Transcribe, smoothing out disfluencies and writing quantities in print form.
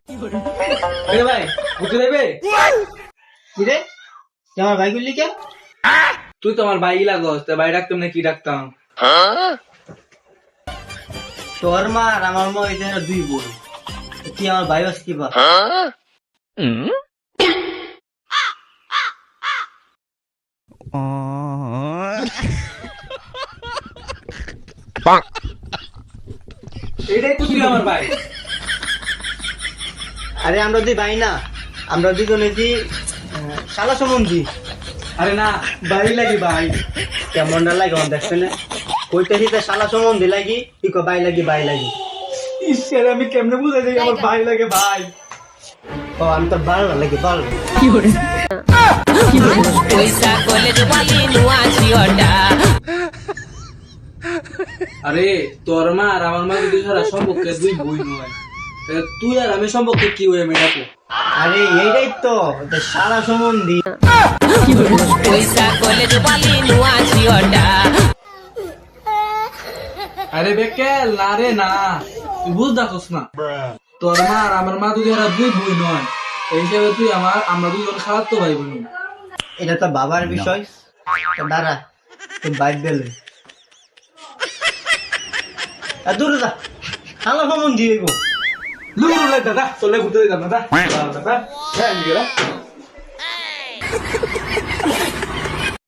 ভাই ঘুরতে দেবে? কি রে তুই আমার ভাই করলি কে? তুই তো আমার ভাই লাগস, তো ভাই ডাকতাম না কি ডাকতাম? তোর মা আর আমার মা এই যে দুই বোন, তুই আমার ভাই হস কি বা? এটাই তো তুই আমার ভাই। আরে আমরা দুই ভাই না, আমরা দুজনে কি শালা সম্বন্ধী। আরে না, ভাই লাগি ভাই। কেমন না লাগে আমার দেখছে না, কইতেছি তো শালা সম্বন্ধী লাগি, তুই কো ভাই লাগি ভাই লাগি। ঈশ্বর, আমি কেমনে বুঝাই যাই আমার ভাই লাগে ভাই? ও আমি তো ভালো লাগে ভালো। আরে তোর মা আর আমার মা যদি সারা সম্পর্কে দুই বই নয়, তাহলে তুই আর আমি সম্পর্কে কি হয়ে মেটাবো? আরে এইটাই তো শালা সম্বন্ধী। আরে বেকেল না রে না, তুই বুঝ দেখোস না, তোর মা আর আমার মা যদি এরা দুই বই নয়, এই হিসাবে তুই আমরা দুজন খারাপ তো ভাই বোন। এটা তো বাবার বিষয়, তো দাঁড়া তুই বাইক দিলে দূরে যা, শালা সম্বন্ধী হইব। লুরু লাই দাদা, চলে ঘুরতে যেতাম দাদা দাদা, হ্যাঁ